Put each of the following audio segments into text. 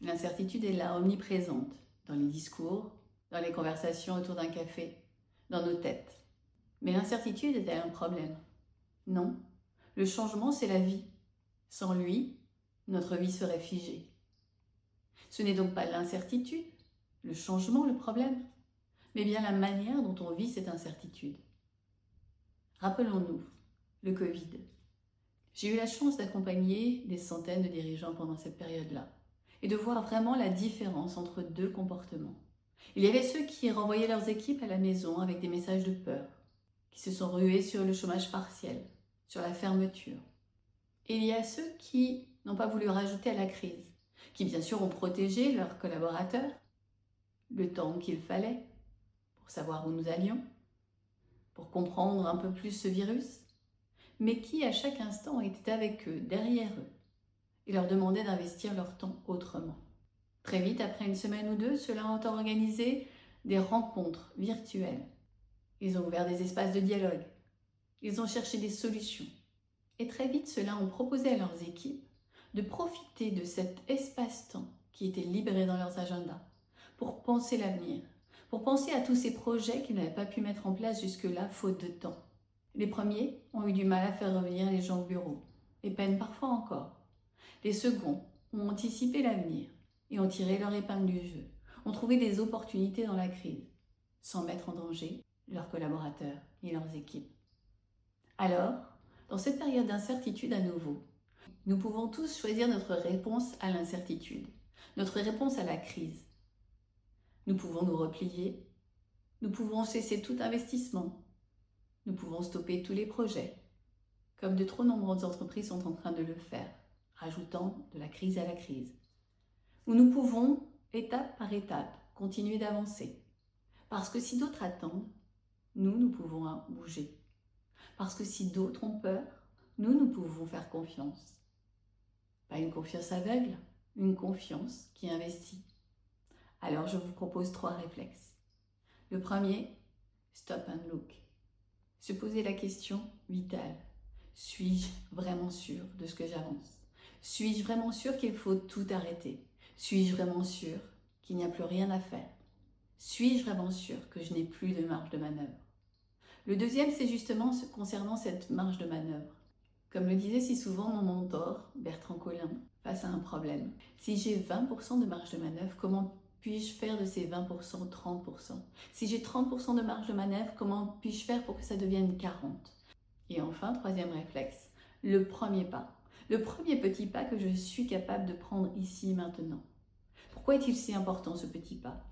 L'incertitude est là, omniprésente, dans les discours, dans les conversations autour d'un café, dans nos têtes. Mais l'incertitude est-elle un problème? Non. Le changement, c'est la vie. Sans lui, notre vie serait figée. Ce n'est donc pas l'incertitude, le changement, le problème, mais bien la manière dont on vit cette incertitude. Rappelons-nous, le Covid. J'ai eu la chance d'accompagner des centaines de dirigeants pendant cette période-là et de voir vraiment la différence entre deux comportements. Il y avait ceux qui renvoyaient leurs équipes à la maison avec des messages de peur, qui se sont rués sur le chômage partiel, sur la fermeture. Et il y a ceux qui n'ont pas voulu rajouter à la crise, qui bien sûr ont protégé leurs collaborateurs le temps qu'il fallait pour savoir où nous allions, pour comprendre un peu plus ce virus, mais qui à chaque instant étaient avec eux, derrière eux, et leur demandaient d'investir leur temps autrement. Très vite, après une semaine ou deux, ceux-là ont organisé des rencontres virtuelles. Ils ont ouvert des espaces de dialogue. Ils ont cherché des solutions. Et très vite, ceux-là ont proposé à leurs équipes de profiter de cet espace-temps qui était libéré dans leurs agendas pour penser l'avenir, pour penser à tous ces projets qu'ils n'avaient pas pu mettre en place jusque-là, faute de temps. Les premiers ont eu du mal à faire revenir les gens au bureau, et peinent parfois encore. Les seconds ont anticipé l'avenir et ont tiré leur épingle du jeu, ont trouvé des opportunités dans la crise, sans mettre en danger leurs collaborateurs et leurs équipes. Alors, dans cette période d'incertitude à nouveau, nous pouvons tous choisir notre réponse à l'incertitude, notre réponse à la crise. Nous pouvons nous replier, nous pouvons cesser tout investissement, nous pouvons stopper tous les projets, comme de trop nombreuses entreprises sont en train de le faire, rajoutant de la crise à la crise. Ou nous pouvons, étape par étape, continuer d'avancer. Parce que si d'autres attendent, nous pouvons bouger. Parce que si d'autres ont peur, nous pouvons faire confiance. Pas une confiance aveugle, une confiance qui investit. Alors je vous propose 3 réflexes. Le premier, stop and look. Se poser la question vitale. Suis-je vraiment sûr de ce que j'avance? Suis-je vraiment sûr qu'il faut tout arrêter? Suis-je vraiment sûr qu'il n'y a plus rien à faire? Suis-je vraiment sûr que je n'ai plus de marge de manœuvre? Le deuxième, c'est justement concernant cette marge de manœuvre. Comme le disait si souvent mon mentor, Bertrand Collin, face à un problème. Si j'ai 20% de marge de manœuvre, comment puis-je faire de ces 20% 30%? Si j'ai 30% de marge de manœuvre, comment puis-je faire pour que ça devienne 40%? Et enfin, troisième réflexe, le premier pas. Le premier petit pas que je suis capable de prendre ici maintenant. Pourquoi est-il si important ce petit pas?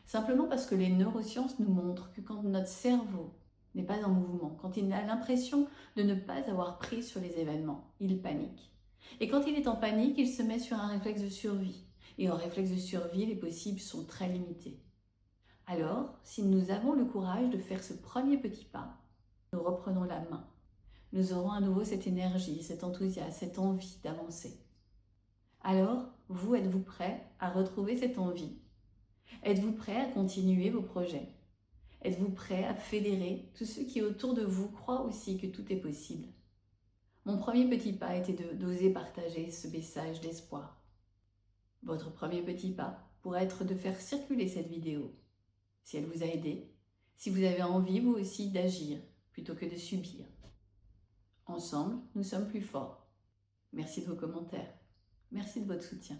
Simplement parce que les neurosciences nous montrent que quand notre cerveau n'est pas en mouvement, quand il a l'impression de ne pas avoir prise sur les événements, il panique. Et quand il est en panique, il se met sur un réflexe de survie. Et en réflexe de survie, les possibles sont très limités. Alors, si nous avons le courage de faire ce premier petit pas, nous reprenons la main. Nous aurons à nouveau cette énergie, cet enthousiasme, cette envie d'avancer. Alors, vous, êtes-vous prêt à retrouver cette envie? Êtes-vous prêt à continuer vos projets? Êtes-vous prêt à fédérer tous ceux qui autour de vous croient aussi que tout est possible? Mon premier petit pas était d'oser partager ce message d'espoir. Votre premier petit pas pourrait être de faire circuler cette vidéo. Si elle vous a aidé, si vous avez envie vous aussi d'agir plutôt que de subir. Ensemble, nous sommes plus forts. Merci de vos commentaires. Merci de votre soutien.